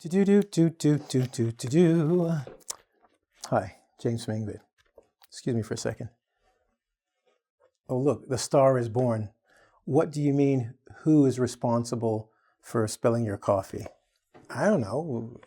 Hi, James from engVid. Excuse me for a second. Oh, look, the star is born. What do you mean, who is responsible for spilling your coffee? I don't know.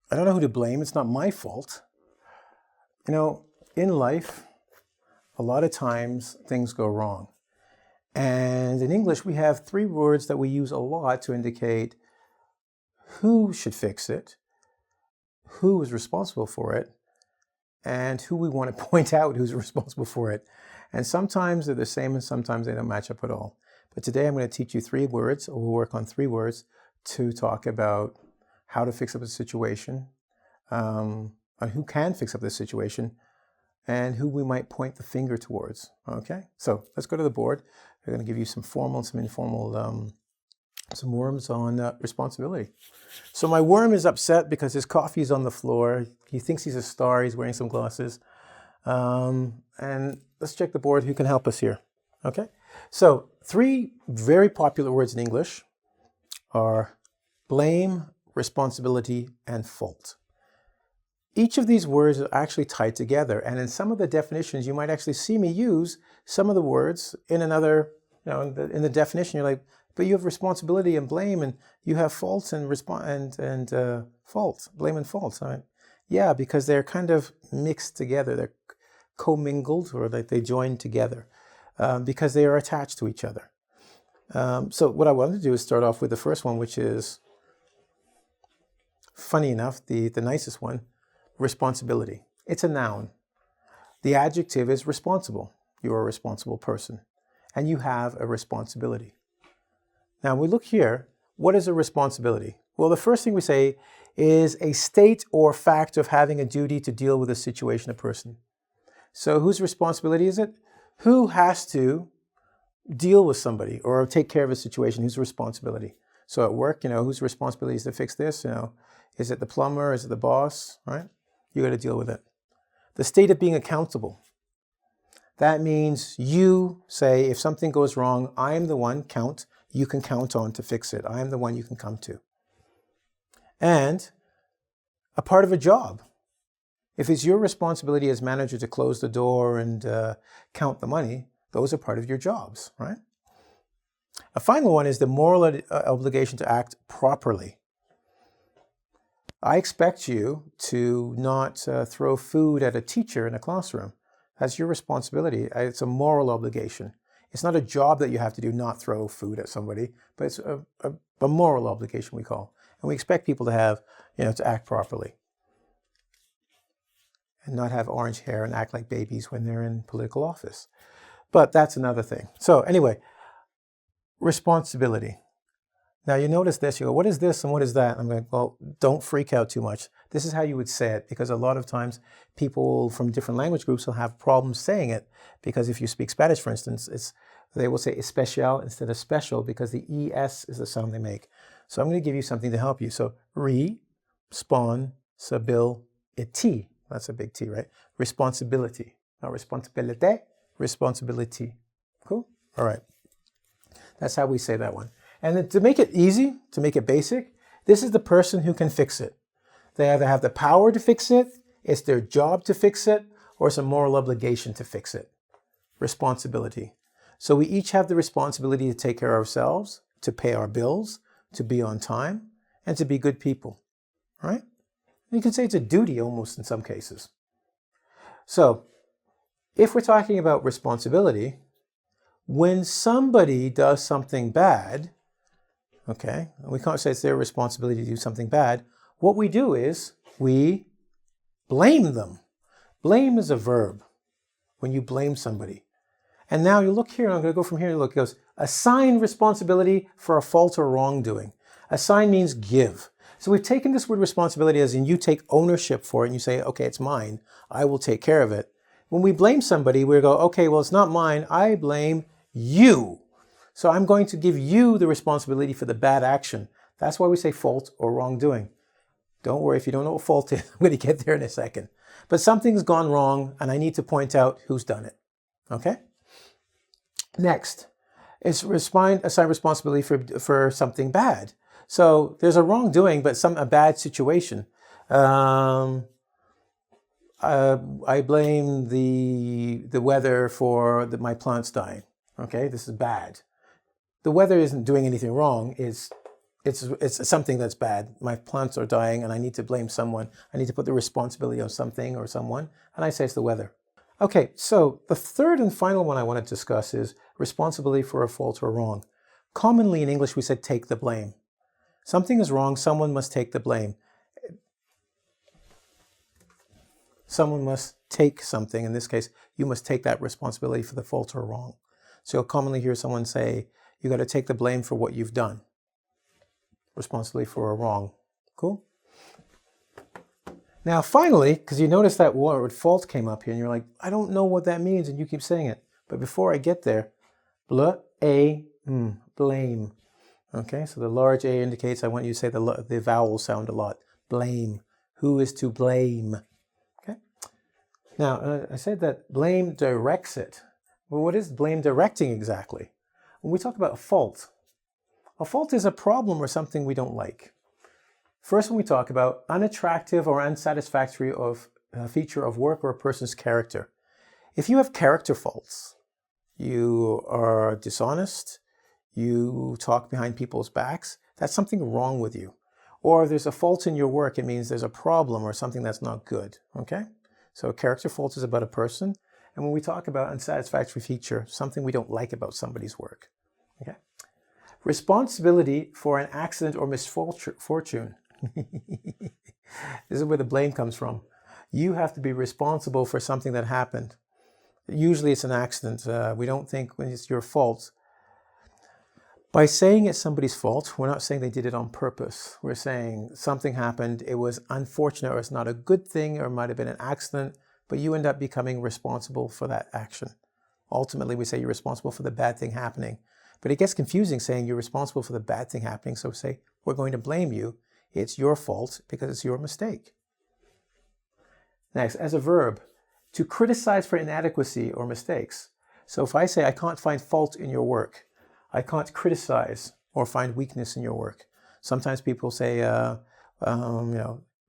I don't know who to blame. It's not my fault. You know, in life, a lot of times things go wrong. And in English, we have three words that we use a lot to indicate who should fix it, who is responsible for it, and who we want to point out who's responsible for it. And sometimes they're the same and sometimes they don't match up at all. But today I'm going to teach you three words, or we'll work on three words to talk about how to fix up a situation, on who can fix up this situation, and who we might point the finger towards. Okay, so let's go to the board. We're going to give you some formal and some informal, some worms on responsibility. So my worm is upset because his coffee is on the floor. He thinks he's a star. He's wearing some glasses. And let's check the board. Who can help us here? Okay, so three very popular words in English are blame, responsibility, and fault. Each of these words are actually tied together, and in some of the definitions, you might actually see me use some of the words in another, in the definition. You're like, but you have responsibility and blame, and you have fault and fault, blame and fault. Yeah, because they're kind of mixed together. They're commingled, or like they join together, because they are attached to each other. So what I wanted to do is start off with the first one, which is, funny enough, the nicest one. Responsibility. It's a noun. The adjective is responsible. You're a responsible person, and you have a responsibility. Now, we look here. What is a responsibility? Well, the first thing we say is a state or fact of having a duty to deal with a situation, a person. So whose responsibility is it? Who has to deal with somebody or take care of a situation? Whose responsibility? So at work, whose responsibility is to fix this? Is it the plumber? Is it the boss? Right? You got to deal with it. The state of being accountable. That means you say, if something goes wrong, I am the one, you can count on to fix it. I am the one you can come to. And a part of a job. If it's your responsibility as manager to close the door and count the money, those are part of your jobs, right? A final one is the moral obligation to act properly. I expect you to not throw food at a teacher in a classroom. That's your responsibility. It's a moral obligation. It's not a job that you have to do, not throw food at somebody, but it's a moral obligation, we call. And we expect people to have, to act properly. And not have orange hair and act like babies when they're in political office. But that's another thing. So anyway, responsibility. Now you notice this, you go, what is this and what is that? I'm going, well, don't freak out too much. This is how you would say it, because a lot of times people from different language groups will have problems saying it, because if you speak Spanish, for instance, they will say especial instead of special, because the ES is the sound they make. So I'm going to give you something to help you. So responsibility. That's a big T, right? Responsibility. Not responsibility, responsibility. Cool? All right. That's how we say that one. And then to make it easy, to make it basic, this is the person who can fix it. They either have the power to fix it, it's their job to fix it, or it's a moral obligation to fix it. Responsibility. So we each have the responsibility to take care of ourselves, to pay our bills, to be on time, and to be good people. Right? You can say it's a duty almost in some cases. So if we're talking about responsibility, when somebody does something bad, okay, we can't say it's their responsibility to do something bad. What we do is we blame them. Blame is a verb when you blame somebody. And now you look here, and I'm going to go from here to look. It goes, assign responsibility for a fault or wrongdoing. Assign means give. So we've taken this word responsibility as in you take ownership for it and you say, okay, it's mine. I will take care of it. When we blame somebody, we go, okay, well, it's not mine. I blame you. So I'm going to give you the responsibility for the bad action. That's why we say fault or wrongdoing. Don't worry, if you don't know what fault is, I'm going to get there in a second. But something's gone wrong, and I need to point out who's done it. Okay? Next is assign responsibility for something bad. So there's a wrongdoing, but a bad situation. I blame the weather for my plants dying. Okay, this is bad. The weather isn't doing anything wrong. It's something that's bad. My plants are dying, and I need to blame someone. I need to put the responsibility on something or someone, and I say it's the weather. Okay, so the third and final one I want to discuss is responsibility for a fault or wrong. Commonly in English, we said take the blame. Something is wrong, someone must take the blame. Someone must take something. In this case, you must take that responsibility for the fault or wrong. So you'll commonly hear someone say, you got to take the blame for what you've done. Responsibility for a wrong. Cool? Now finally, because you notice that word fault came up here and you're like, I don't know what that means, and you keep saying it. But before I get there, blame. Okay, so the large A indicates I want you to say the vowel sound a lot. Blame. Who is to blame? Okay. Now, I said that blame directs it. Well, what is blame directing exactly? When we talk about a fault is a problem or something we don't like. First, when we talk about unattractive or unsatisfactory feature of work or a person's character. If you have character faults, you are dishonest, you talk behind people's backs, that's something wrong with you. Or there's a fault in your work, it means there's a problem or something that's not good, okay? So a character fault is about a person. And when we talk about unsatisfactory feature, something we don't like about somebody's work, okay? Responsibility for an accident or misfortune. This is where the blame comes from. You have to be responsible for something that happened. Usually it's an accident. We don't think when it's your fault. By saying it's somebody's fault, we're not saying they did it on purpose. We're saying something happened, it was unfortunate, or it's not a good thing, or it might have been an accident, but you end up becoming responsible for that action. Ultimately, we say you're responsible for the bad thing happening. But it gets confusing saying you're responsible for the bad thing happening, so we say, we're going to blame you. It's your fault because it's your mistake. Next, as a verb, to criticize for inadequacy or mistakes. So if I say I can't find fault in your work, I can't criticize or find weakness in your work. Sometimes people say,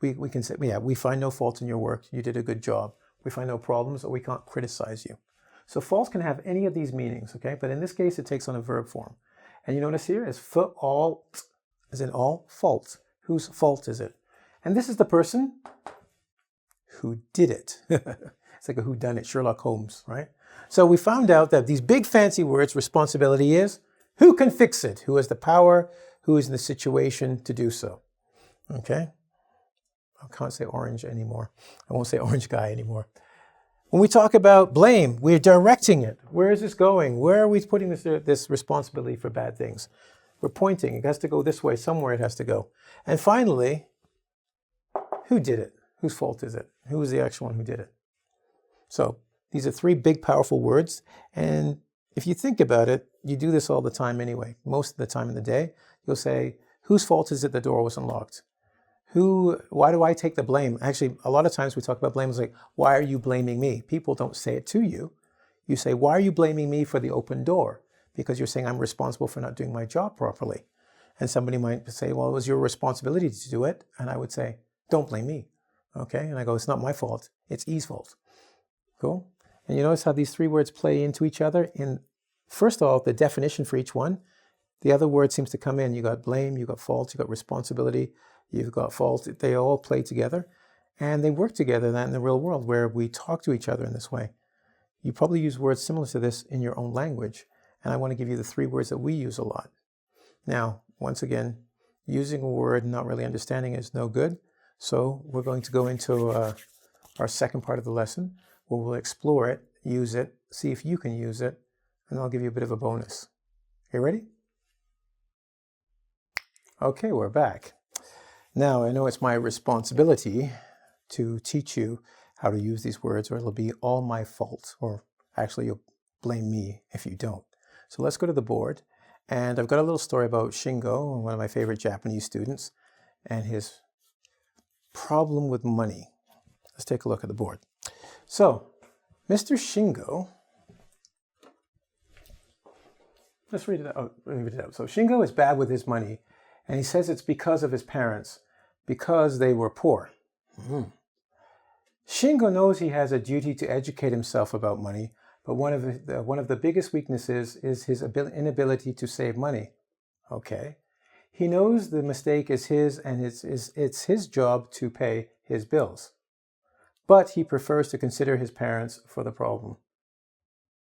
we can say, yeah, we find no fault in your work. You did a good job. We find no problems, or we can't criticize you. So fault can have any of these meanings, okay? But in this case, it takes on a verb form. And you notice here is fault, as in all, fault. Whose fault is it? And this is the person who did it. It's like a whodunit, Sherlock Holmes, right? So we found out that these big fancy words, responsibility is, who can fix it? Who has the power? Who is in the situation to do so? Okay? I can't say orange anymore. I won't say orange guy anymore. When we talk about blame, we're directing it. Where is this going? Where are we putting this responsibility for bad things? We're pointing. It has to go this way. Somewhere it has to go. And finally, who did it? Whose fault is it? Who was the actual one who did it? So these are three big, powerful words. And if you think about it, you do this all the time anyway. Most of the time in the day, you'll say, whose fault is it the door wasn't locked? Why do I take the blame? Actually, a lot of times we talk about blame, it's like, why are you blaming me? People don't say it to you. You say, why are you blaming me for the open door? Because you're saying I'm responsible for not doing my job properly. And somebody might say, well, it was your responsibility to do it. And I would say, don't blame me. Okay? And I go, it's not my fault. It's E's fault. Cool? And you notice how these three words play into each other? First of all, the definition for each one, the other word seems to come in. You got blame, you got fault, you got responsibility, you've got fault. They all play together. And they work together in the real world where we talk to each other in this way. You probably use words similar to this in your own language. And I want to give you the three words that we use a lot. Now, once again, using a word and not really understanding it is no good. So we're going to go into our second part of the lesson where we'll explore it, use it, see if you can use it, and I'll give you a bit of a bonus. You ready? Okay, we're back. Now, I know it's my responsibility to teach you how to use these words, or it'll be all my fault, or actually you'll blame me if you don't. So let's go to the board. And I've got a little story about Shingo, one of my favorite Japanese students, and his problem with money. Let's take a look at the board. So, Mr. Shingo, let's read it out. So Shingo is bad with his money, And he says it's because of his parents, because they were poor. Shingo knows he has a duty to educate himself about money, but one of the biggest weaknesses is his inability to save money. Okay. He knows the mistake is his and it's his job to pay his bills. But he prefers to consider his parents for the problem.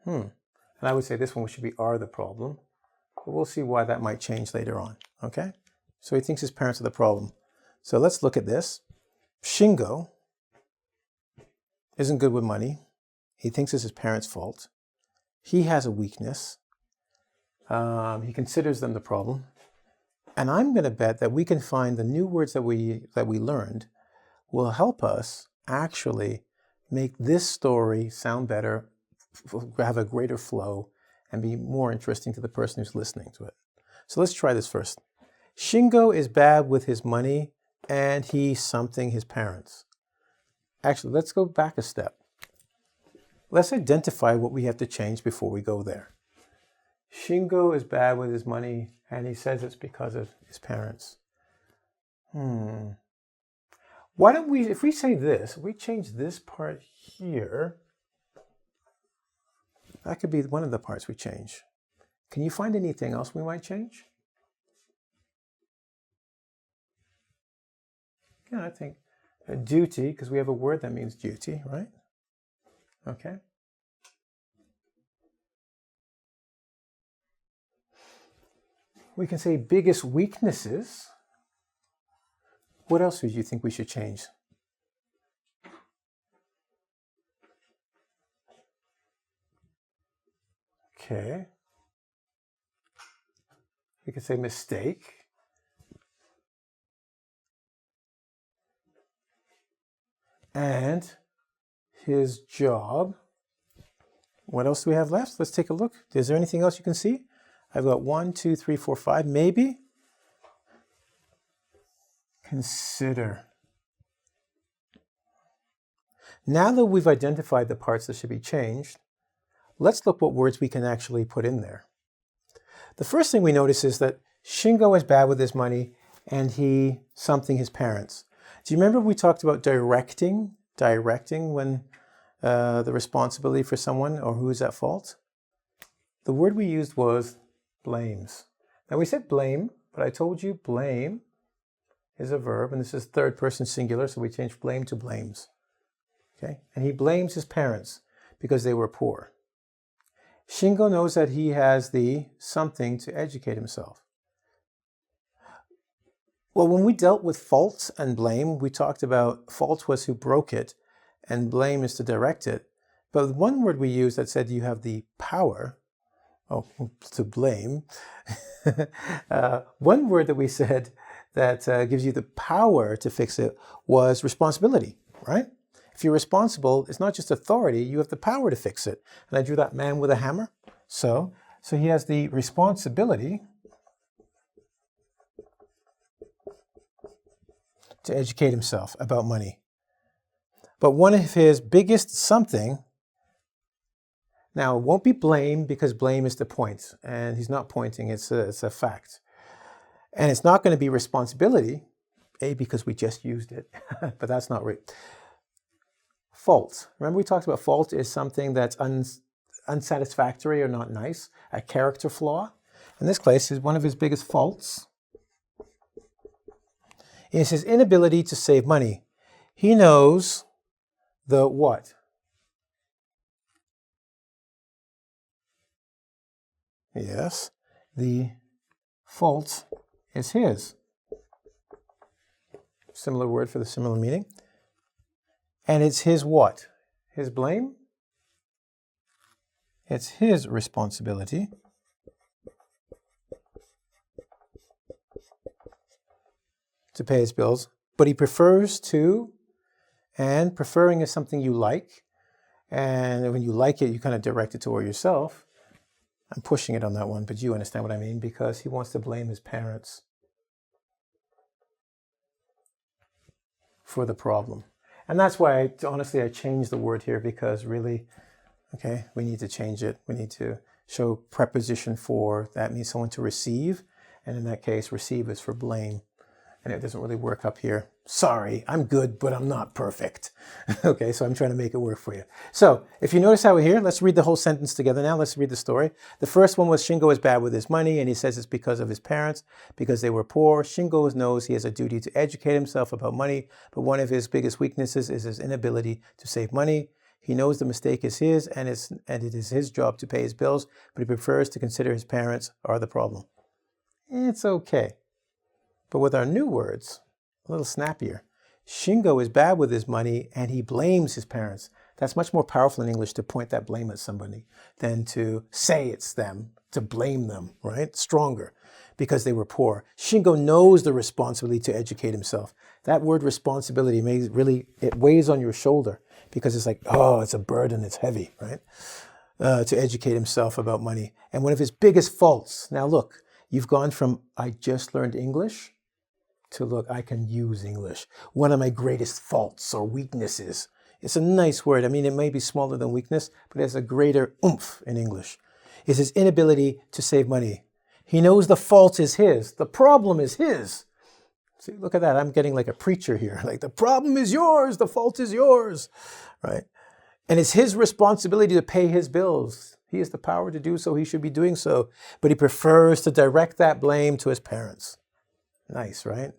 And I would say this one should be are the problem. But we'll see why that might change later on. Okay? So he thinks his parents are the problem. So let's look at this. Shingo isn't good with money. He thinks it's his parents' fault. He has a weakness. He considers them the problem. And I'm going to bet that we can find the new words that we learned will help us actually make this story sound better, have a greater flow, and be more interesting to the person who's listening to it. So let's try this first. Shingo is bad with his money and he's something his parents. Actually, let's go back a step. Let's identify what we have to change before we go there. Shingo is bad with his money and he says it's because of his parents. Why don't we, if we say this, we change this part here, that could be one of the parts we change. Can you find anything else we might change? Yeah, I think a duty, because we have a word that means duty, right? Okay. We can say biggest weaknesses. What else would you think we should change? Okay. We could say mistake. And his job. What else do we have left? Let's take a look. Is there anything else you can see? I've got 1, 2, 3, 4, 5, maybe. Consider. Now that we've identified the parts that should be changed, let's look what words we can actually put in there. The first thing we notice is that Shingo is bad with his money and he something his parents. Do you remember we talked about directing when the responsibility for someone or who's at fault? The word we used was blames. Now we said blame, but I told you blame is a verb, and this is third person singular, so we changed blame to blames. Okay? And he blames his parents because they were poor. Shingo knows that he has the something to educate himself. Well, when we dealt with fault and blame, we talked about fault was who broke it, and blame is to direct it. But one word we used that said you have the power to blame. One word that we said that gives you the power to fix it was responsibility, right? If you're responsible, it's not just authority, you have the power to fix it. And I drew that man with a hammer. So he has the responsibility to educate himself about money. But one of his biggest something, now it won't be blame because blame is the point, and he's not pointing, it's a fact. And it's not going to be responsibility, because we just used it, but that's not right. Fault. Remember we talked about fault is something that's unsatisfactory or not nice, a character flaw. In this case, one of his biggest faults is his inability to save money. He knows the what? Yes, the fault is his. Similar word for the similar meaning. And it's his what? His blame? It's his responsibility to pay his bills, but he prefers to, and preferring is something you like, and when you like it, you kind of direct it toward yourself. I'm pushing it on that one, but you understand what I mean, because he wants to blame his parents for the problem. And that's why, honestly, I changed the word here, because really, okay, we need to change it. We need to show preposition for, that means someone to receive, And in that case, receive is for blame. And it doesn't really work up here. Sorry, I'm good, but I'm not perfect. Okay, so I'm trying to make it work for you. So if you notice how we're here, let's read the whole sentence together now. Let's read the story. The first one was Shingo is bad with his money, and he says it's because of his parents, because they were poor. Shingo knows he has a duty to educate himself about money, but one of his biggest weaknesses is his inability to save money. He knows the mistake is his, and it is his job to pay his bills, but he prefers to consider his parents are the problem. It's okay. But with our new words, a little snappier. Shingo is bad with his money and he blames his parents. That's much more powerful in English to point that blame at somebody than to say it's them, to blame them, right? Stronger, because they were poor. Shingo knows the responsibility to educate himself. That word responsibility it weighs on your shoulder because it's like, oh, it's a burden, it's heavy, right? To educate himself about money. And one of his biggest faults, now look, you've gone from I just learned English to look, I can use English. One of my greatest faults or weaknesses. It's a nice word. I mean, it may be smaller than weakness, but it has a greater oomph in English. Is his inability to save money. He knows the fault is his. The problem is his. See, look at that. I'm getting like a preacher here. Like, the problem is yours. The fault is yours, right? And it's his responsibility to pay his bills. He has the power to do so. He should be doing so. But he prefers to direct that blame to his parents. Nice, right?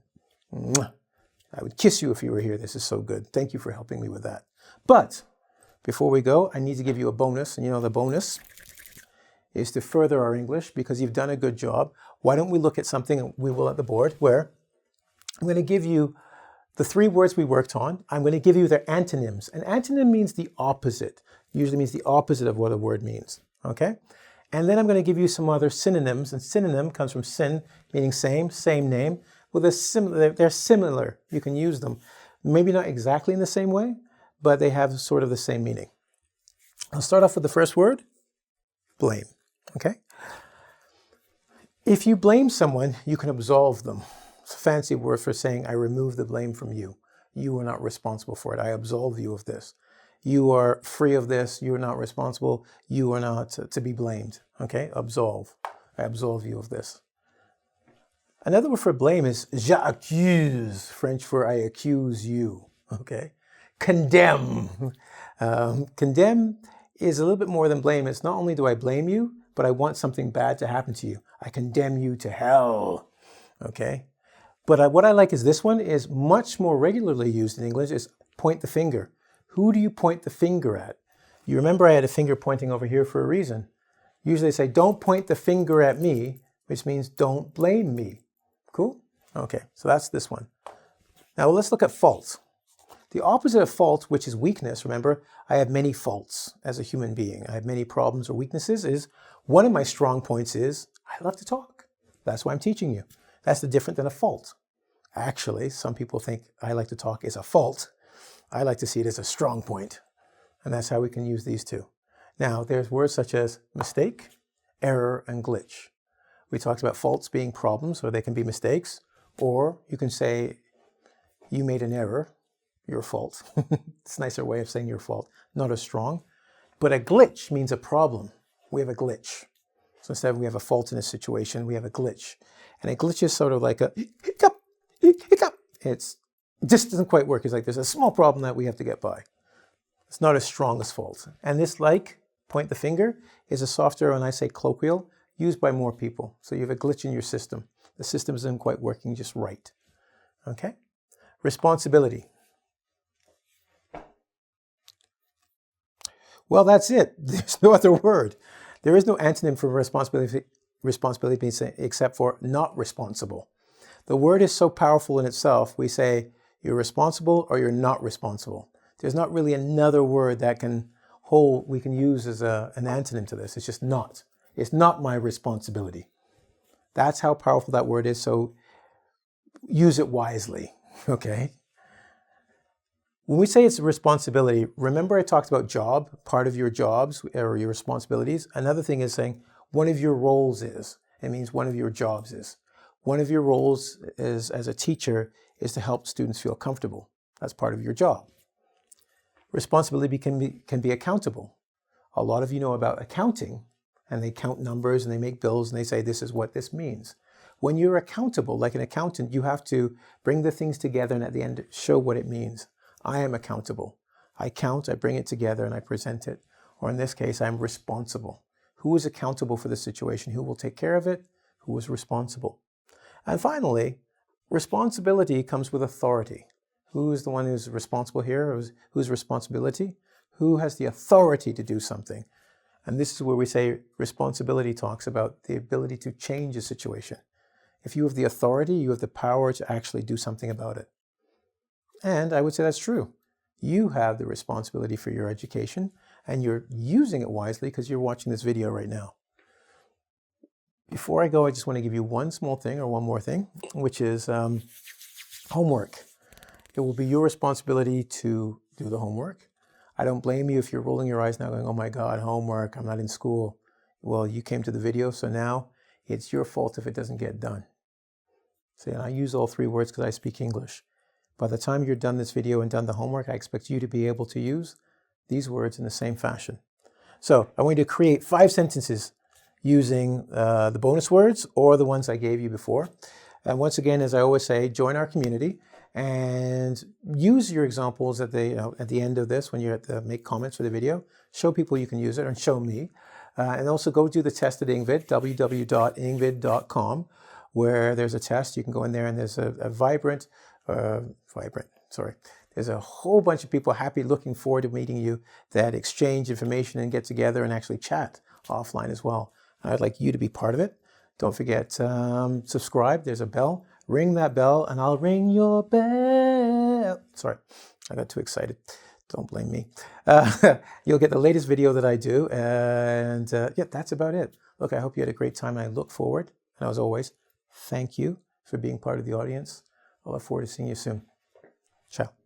I would kiss you if you were here. This is so good. Thank you for helping me with that. But before we go, I need to give you a bonus. And you know, the bonus is to further our English because you've done a good job. Why don't we look at something, we will at the board, where I'm going to give you the 3 words we worked on. I'm going to give you their antonyms. An antonym means the opposite. Usually means the opposite of what a word means. Okay? And then I'm going to give you some other synonyms. And synonym comes from syn, meaning same name. Well, they're similar. You can use them. Maybe not exactly in the same way, but they have sort of the same meaning. I'll start off with the first word, blame. Okay? If you blame someone, you can absolve them. It's a fancy word for saying, I remove the blame from you. You are not responsible for it. I absolve you of this. You are free of this. You are not responsible. You are not to be blamed. Okay? Absolve. I absolve you of this. Another word for blame is j'accuse, French for I accuse you. Okay? Condemn. Condemn is a little bit more than blame. It's not only do I blame you, but I want something bad to happen to you. I condemn you to hell. Okay? But what I like is this one is much more regularly used in English is point the finger. Who do you point the finger at? You remember I had a finger pointing over here for a reason. Usually they say, don't point the finger at me, which means don't blame me. Cool? Okay, so that's this one. Now let's look at fault. The opposite of fault, which is weakness, remember, I have many faults as a human being. I have many problems or weaknesses. Is one of my strong points is I love to talk. That's why I'm teaching you. That's the different than a fault. Actually, some people think I like to talk is a fault. I like to see it as a strong point. And that's how we can use these two. Now, there's words such as mistake, error, and glitch. We talked about faults being problems, or they can be mistakes. Or you can say, you made an error, your fault. It's a nicer way of saying your fault. Not as strong. But a glitch means a problem. We have a glitch. So instead of we have a fault in a situation, we have a glitch. And a glitch is sort of like a hiccup, hiccup. It just doesn't quite work. It's like there's a small problem that we have to get by. It's not as strong as fault. And this, like point the finger, is a softer, and I say colloquial, used by more people. So you have a glitch in your system. The system isn't quite working just right. Okay? Responsibility. Well, that's it. There's no other word. There is no antonym for responsibility except for not responsible. The word is so powerful in itself, we say you're responsible or you're not responsible. There's not really another word that we can use as an antonym to this. It's just not. It's not my responsibility. That's how powerful that word is, so use it wisely, okay? When we say it's a responsibility, remember I talked about job, part of your jobs or your responsibilities. Another thing is saying one of your roles is. It means one of your jobs is. One of your roles is, as a teacher, is to help students feel comfortable. That's part of your job. Responsibility can be accountable. A lot of you know about accounting, and they count numbers and they make bills and they say this is what this means. When you're accountable, like an accountant, you have to bring the things together and at the end show what it means. I am accountable. I count, I bring it together, and I present it. Or in this case, I'm responsible. Who is accountable for the situation? Who will take care of it? Who is responsible? And finally, responsibility comes with authority. Who is the one who's responsible here? Whose responsibility? Who has the authority to do something? And this is where we say responsibility talks about the ability to change a situation. If you have the authority, you have the power to actually do something about it. And I would say that's true. You have the responsibility for your education, and you're using it wisely because you're watching this video right now. Before I go, I just want to give you one small thing, or one more thing, which is homework. It will be your responsibility to do the homework. I don't blame you if you're rolling your eyes now going, oh my God, homework, I'm not in school. Well, you came to the video, so now it's your fault if it doesn't get done. See, and I use all three words because I speak English. By the time you're done this video and done the homework, I expect you to be able to use these words in the same fashion. So I want you to create 5 sentences using the bonus words or the ones I gave you before. And once again, as I always say, join our community and use your examples at the end of this when you're at the make comments for the video. Show people you can use it and show me. And also go do the test at engVid, www.engvid.com, where there's a test. You can go in there and there's there's a whole bunch of people happy, looking forward to meeting you, that exchange information and get together and actually chat offline as well. I'd like you to be part of it. Don't forget, subscribe. There's a bell. Ring that bell and I'll ring your bell. Sorry, I got too excited. Don't blame me. You'll get the latest video that I do. And yeah, that's about it. Look, I hope you had a great time and I look forward. And as always, thank you for being part of the audience. I look forward to seeing you soon. Ciao.